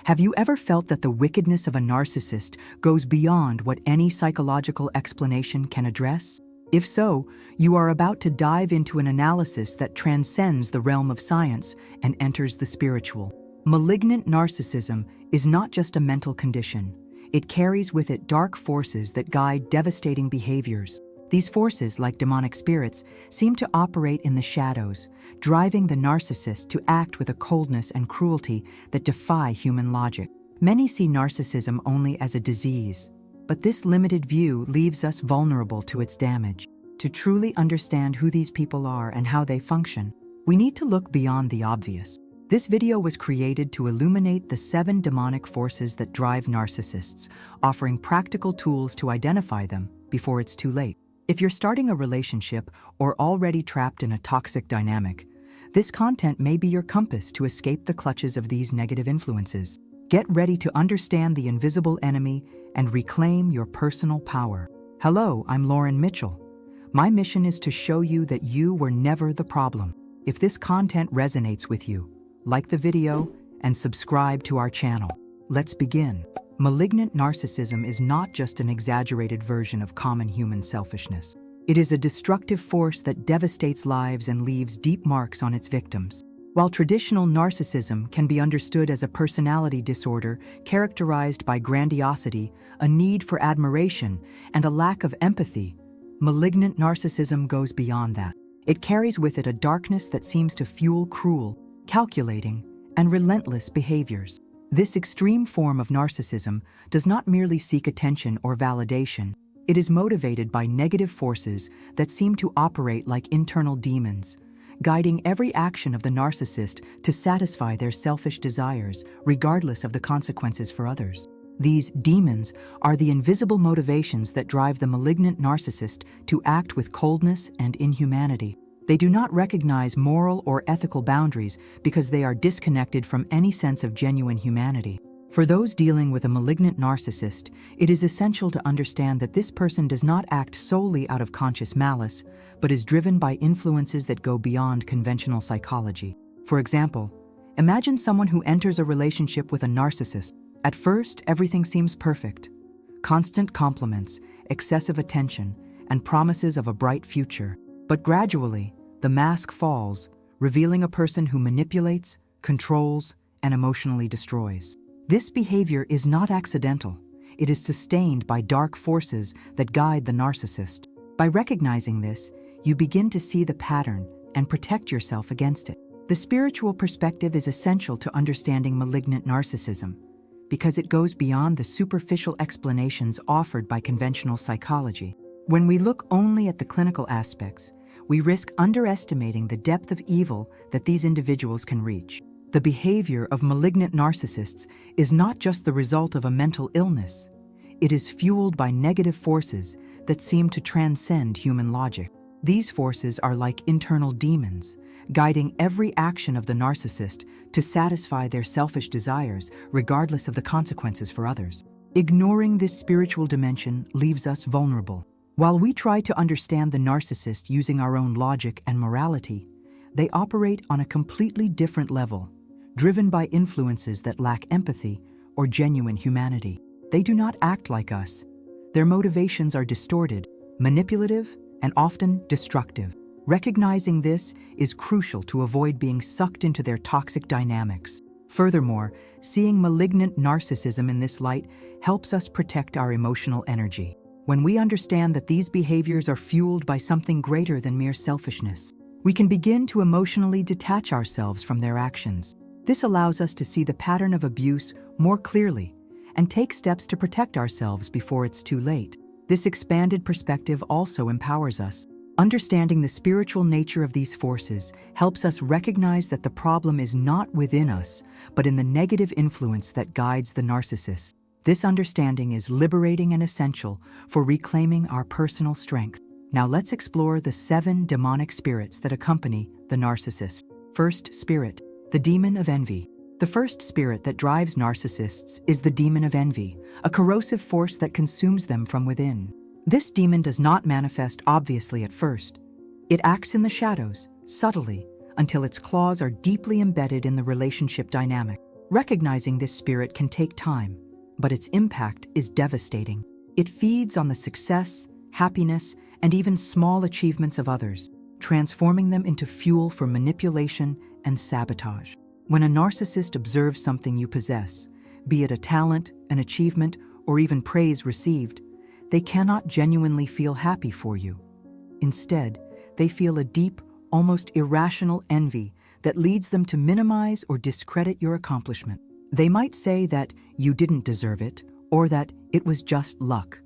Have you ever felt that the wickedness of a narcissist goes beyond what any psychological explanation can address? If so, you are about to dive into an analysis that transcends the realm of science and enters the spiritual. Malignant narcissism is not just a mental condition. It carries with it dark forces that guide devastating behaviors. These forces, like demonic spirits, seem to operate in the shadows, driving the narcissist to act with a coldness and cruelty that defy human logic. Many see narcissism only as a disease, but this limited view leaves us vulnerable to its damage. To truly understand who these people are and how they function, we need to look beyond the obvious. This video was created to illuminate the 7 demonic forces that drive narcissists, offering practical tools to identify them before it's too late. If you're starting a relationship or already trapped in a toxic dynamic, this content may be your compass to escape the clutches of these negative influences. Get ready to understand the invisible enemy and reclaim your personal power. Hello, I'm Lauren Mitchell. My mission is to show you that you were never the problem. If this content resonates with you, like the video and subscribe to our channel. Let's begin. Malignant narcissism is not just an exaggerated version of common human selfishness. It is a destructive force that devastates lives and leaves deep marks on its victims. While traditional narcissism can be understood as a personality disorder characterized by grandiosity, a need for admiration, and a lack of empathy, malignant narcissism goes beyond that. It carries with it a darkness that seems to fuel cruel, calculating, and relentless behaviors. This extreme form of narcissism does not merely seek attention or validation. It is motivated by negative forces that seem to operate like internal demons, guiding every action of the narcissist to satisfy their selfish desires, regardless of the consequences for others. These demons are the invisible motivations that drive the malignant narcissist to act with coldness and inhumanity. They do not recognize moral or ethical boundaries because they are disconnected from any sense of genuine humanity. For those dealing with a malignant narcissist, it is essential to understand that this person does not act solely out of conscious malice, but is driven by influences that go beyond conventional psychology. For example, imagine someone who enters a relationship with a narcissist. At first, everything seems perfect. Constant compliments, excessive attention, and promises of a bright future. But gradually, the mask falls, revealing a person who manipulates, controls, and emotionally destroys. This behavior is not accidental. It is sustained by dark forces that guide the narcissist. By recognizing this, you begin to see the pattern and protect yourself against it. The spiritual perspective is essential to understanding malignant narcissism because it goes beyond the superficial explanations offered by conventional psychology. When we look only at the clinical aspects, we risk underestimating the depth of evil that these individuals can reach. The behavior of malignant narcissists is not just the result of a mental illness. It is fueled by negative forces that seem to transcend human logic. These forces are like internal demons, guiding every action of the narcissist to satisfy their selfish desires, regardless of the consequences for others. Ignoring this spiritual dimension leaves us vulnerable. While we try to understand the narcissist using our own logic and morality, they operate on a completely different level, driven by influences that lack empathy or genuine humanity. They do not act like us. Their motivations are distorted, manipulative, and often destructive. Recognizing this is crucial to avoid being sucked into their toxic dynamics. Furthermore, seeing malignant narcissism in this light helps us protect our emotional energy. When we understand that these behaviors are fueled by something greater than mere selfishness, we can begin to emotionally detach ourselves from their actions. This allows us to see the pattern of abuse more clearly and take steps to protect ourselves before it's too late. This expanded perspective also empowers us. Understanding the spiritual nature of these forces helps us recognize that the problem is not within us, but in the negative influence that guides the narcissist. This understanding is liberating and essential for reclaiming our personal strength. Now let's explore the 7 demonic spirits that accompany the narcissist. First spirit, the demon of envy. The first spirit that drives narcissists is the demon of envy, a corrosive force that consumes them from within. This demon does not manifest obviously at first. It acts in the shadows, subtly, until its claws are deeply embedded in the relationship dynamic. Recognizing this spirit can take time, but its impact is devastating. It feeds on the success, happiness, and even small achievements of others, transforming them into fuel for manipulation and sabotage. When a narcissist observes something you possess, be it a talent, an achievement, or even praise received, they cannot genuinely feel happy for you. Instead, they feel a deep, almost irrational envy that leads them to minimize or discredit your accomplishment. They might say that you didn't deserve it, or that it was just luck.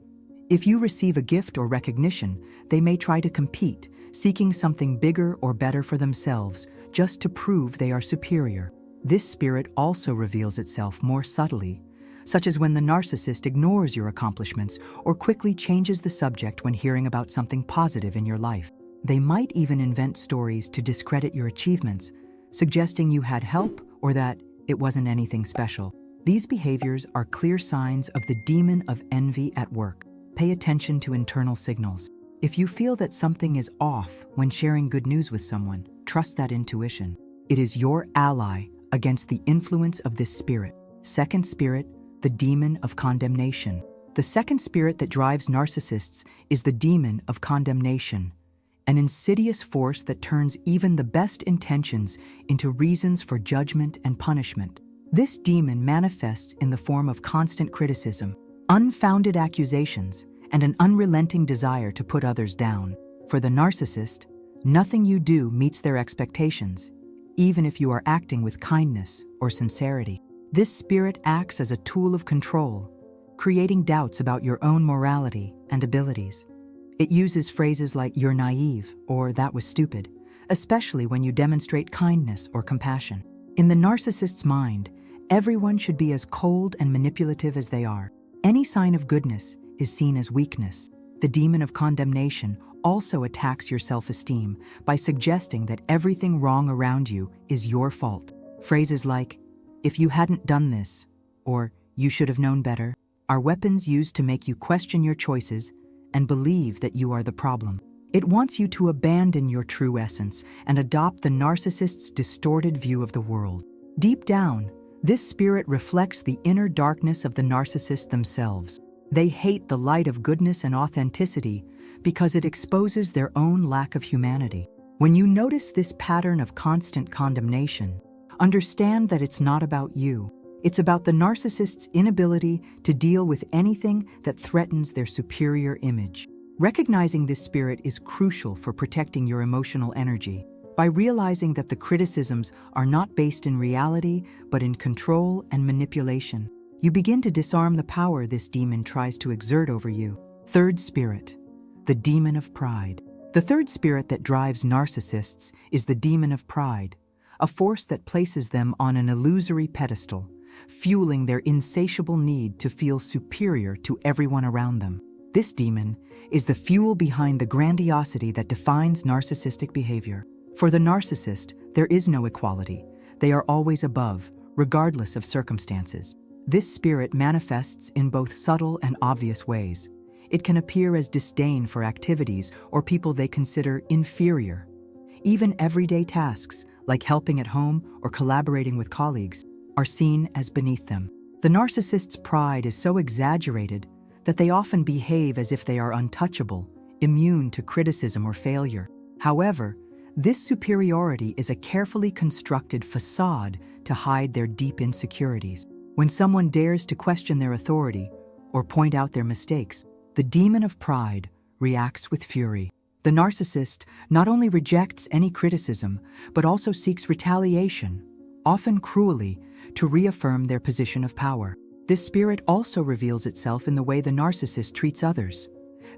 If you receive a gift or recognition, they may try to compete, seeking something bigger or better for themselves, just to prove they are superior. This spirit also reveals itself more subtly, such as when the narcissist ignores your accomplishments or quickly changes the subject when hearing about something positive in your life. They might even invent stories to discredit your achievements, suggesting you had help or that it wasn't anything special. These behaviors are clear signs of the demon of envy at work. Pay attention to internal signals. If you feel that something is off when sharing good news with someone, trust that intuition. It is your ally against the influence of this spirit. Second spirit, the demon of condemnation. The second spirit that drives narcissists is the demon of condemnation, an insidious force that turns even the best intentions into reasons for judgment and punishment. This demon manifests in the form of constant criticism, unfounded accusations, and an unrelenting desire to put others down. For the narcissist, nothing you do meets their expectations, even if you are acting with kindness or sincerity. This spirit acts as a tool of control, creating doubts about your own morality and abilities. It uses phrases like "you're naive" or "that was stupid," especially when you demonstrate kindness or compassion. In the narcissist's mind, everyone should be as cold and manipulative as they are. Any sign of goodness is seen as weakness. The demon of condemnation also attacks your self-esteem by suggesting that everything wrong around you is your fault. Phrases like, "if you hadn't done this," or "you should have known better," are weapons used to make you question your choices and believe that you are the problem. It wants you to abandon your true essence and adopt the narcissist's distorted view of the world. Deep down, this spirit reflects the inner darkness of the narcissist themselves. They hate the light of goodness and authenticity because it exposes their own lack of humanity. When you notice this pattern of constant condemnation, understand that it's not about you. It's about the narcissist's inability to deal with anything that threatens their superior image. Recognizing this spirit is crucial for protecting your emotional energy. By realizing that the criticisms are not based in reality, but in control and manipulation, you begin to disarm the power this demon tries to exert over you. Third spirit, the demon of pride. The third spirit that drives narcissists is the demon of pride, a force that places them on an illusory pedestal, fueling their insatiable need to feel superior to everyone around them. This demon is the fuel behind the grandiosity that defines narcissistic behavior. For the narcissist, there is no equality. They are always above, regardless of circumstances. This spirit manifests in both subtle and obvious ways. It can appear as disdain for activities or people they consider inferior. Even everyday tasks, like helping at home or collaborating with colleagues, are seen as beneath them. The narcissist's pride is so exaggerated that they often behave as if they are untouchable, immune to criticism or failure. However, this superiority is a carefully constructed facade to hide their deep insecurities. When someone dares to question their authority or point out their mistakes, the demon of pride reacts with fury. The narcissist not only rejects any criticism, but also seeks retaliation, often cruelly, to reaffirm their position of power. This spirit also reveals itself in the way the narcissist treats others.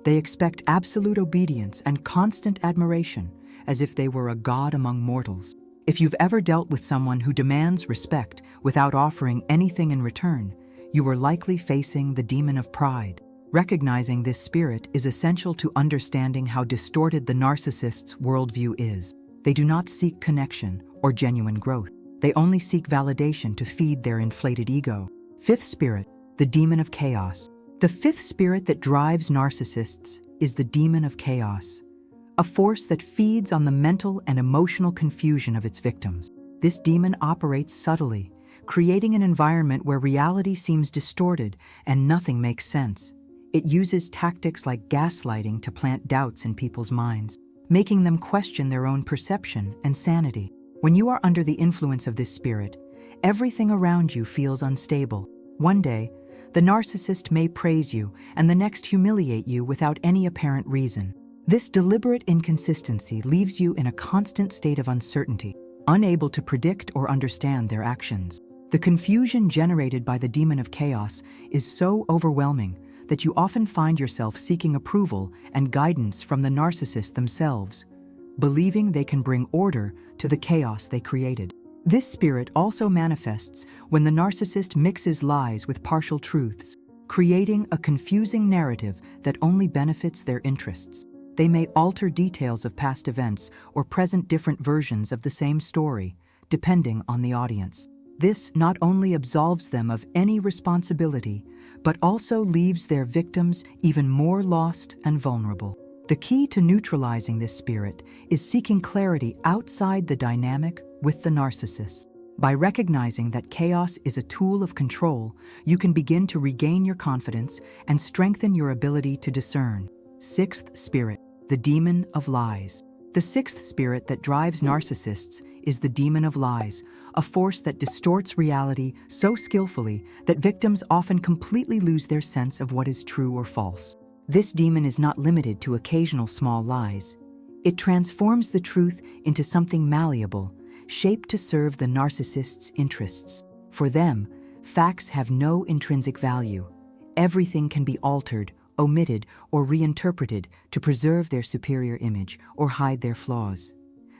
They expect absolute obedience and constant admiration, as if they were a god among mortals. If you've ever dealt with someone who demands respect without offering anything in return, you are likely facing the demon of pride. Recognizing this spirit is essential to understanding how distorted the narcissist's worldview is. They do not seek connection or genuine growth. They only seek validation to feed their inflated ego. Fifth spirit, the demon of chaos. The fifth spirit that drives narcissists is the demon of chaos, a force that feeds on the mental and emotional confusion of its victims. This demon operates subtly, creating an environment where reality seems distorted and nothing makes sense. It uses tactics like gaslighting to plant doubts in people's minds, making them question their own perception and sanity. When you are under the influence of this spirit, everything around you feels unstable. One day, the narcissist may praise you and the next humiliate you without any apparent reason. This deliberate inconsistency leaves you in a constant state of uncertainty, unable to predict or understand their actions. The confusion generated by the demon of chaos is so overwhelming that you often find yourself seeking approval and guidance from the narcissist themselves, believing they can bring order to the chaos they created. This spirit also manifests when the narcissist mixes lies with partial truths, creating a confusing narrative that only benefits their interests. They may alter details of past events or present different versions of the same story, depending on the audience. This not only absolves them of any responsibility, but also leaves their victims even more lost and vulnerable. The key to neutralizing this spirit is seeking clarity outside the dynamic with the narcissist. By recognizing that chaos is a tool of control, you can begin to regain your confidence and strengthen your ability to discern. Sixth spirit, the demon of lies. The sixth spirit that drives narcissists is the demon of lies, a force that distorts reality so skillfully that victims often completely lose their sense of what is true or false. This demon is not limited to occasional small lies. It transforms the truth into something malleable, shaped to serve the narcissist's interests. For them, facts have no intrinsic value. Everything can be altered, omitted, or reinterpreted to preserve their superior image or hide their flaws.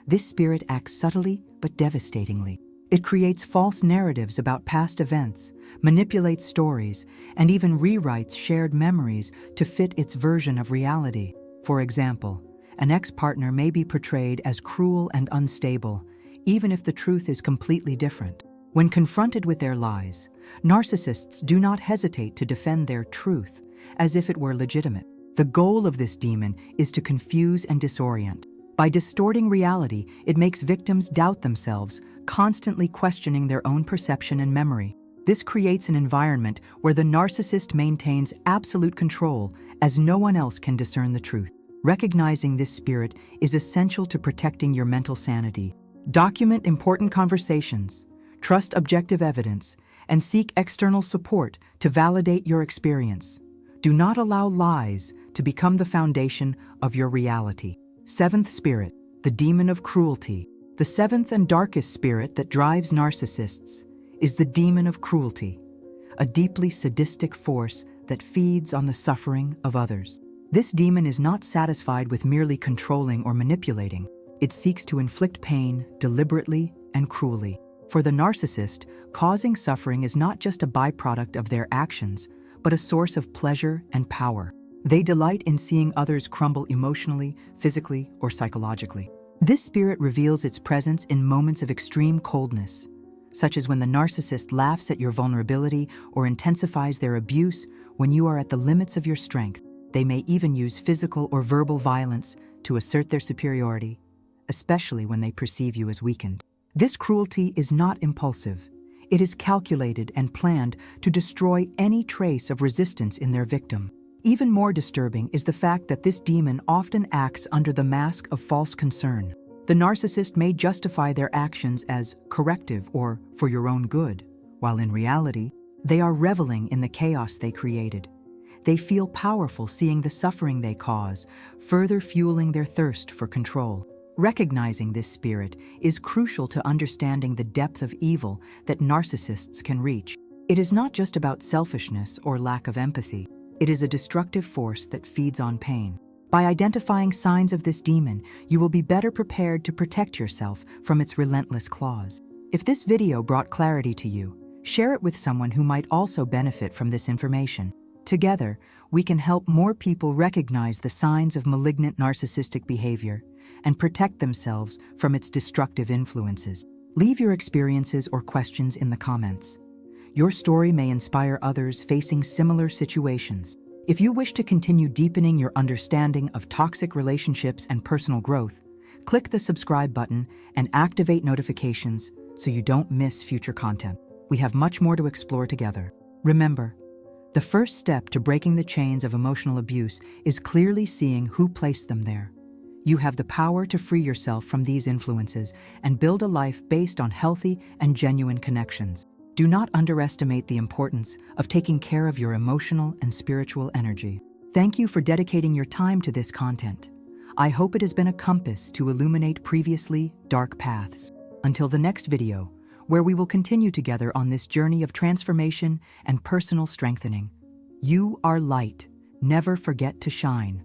This spirit acts subtly but devastatingly. It creates false narratives about past events, manipulates stories, and even rewrites shared memories to fit its version of reality. For example, an ex-partner may be portrayed as cruel and unstable, even if the truth is completely different. When confronted with their lies, narcissists do not hesitate to defend their truth as if it were legitimate. The goal of this demon is to confuse and disorient. By distorting reality, it makes victims doubt themselves, constantly questioning their own perception and memory. This creates an environment where the narcissist maintains absolute control, as no one else can discern the truth. Recognizing this spirit is essential to protecting your mental sanity. Document important conversations, trust objective evidence, and seek external support to validate your experience. Do not allow lies to become the foundation of your reality. Seventh spirit, the demon of cruelty. The seventh and darkest spirit that drives narcissists is the demon of cruelty, a deeply sadistic force that feeds on the suffering of others. This demon is not satisfied with merely controlling or manipulating. It seeks to inflict pain deliberately and cruelly. For the narcissist, causing suffering is not just a byproduct of their actions, but a source of pleasure and power. They delight in seeing others crumble emotionally, physically, or psychologically. This spirit reveals its presence in moments of extreme coldness, such as when the narcissist laughs at your vulnerability or intensifies their abuse when you are at the limits of your strength. They may even use physical or verbal violence to assert their superiority, especially when they perceive you as weakened. This cruelty is not impulsive. It is calculated and planned to destroy any trace of resistance in their victim. Even more disturbing is the fact that this demon often acts under the mask of false concern. The narcissist may justify their actions as corrective or for your own good, while in reality, they are reveling in the chaos they created. They feel powerful seeing the suffering they cause, further fueling their thirst for control. Recognizing this spirit is crucial to understanding the depth of evil that narcissists can reach. It is not just about selfishness or lack of empathy. It is a destructive force that feeds on pain. By identifying signs of this demon, you will be better prepared to protect yourself from its relentless claws. If this video brought clarity to you, share it with someone who might also benefit from this information. Together, we can help more people recognize the signs of malignant narcissistic behavior and protect themselves from its destructive influences. Leave your experiences or questions in the comments. Your story may inspire others facing similar situations. If you wish to continue deepening your understanding of toxic relationships and personal growth, click the subscribe button and activate notifications so you don't miss future content. We have much more to explore together. Remember, the first step to breaking the chains of emotional abuse is clearly seeing who placed them there. You have the power to free yourself from these influences and build a life based on healthy and genuine connections. Do not underestimate the importance of taking care of your emotional and spiritual energy. Thank you for dedicating your time to this content. I hope it has been a compass to illuminate previously dark paths. Until the next video, where we will continue together on this journey of transformation and personal strengthening. You are light. Never forget to shine.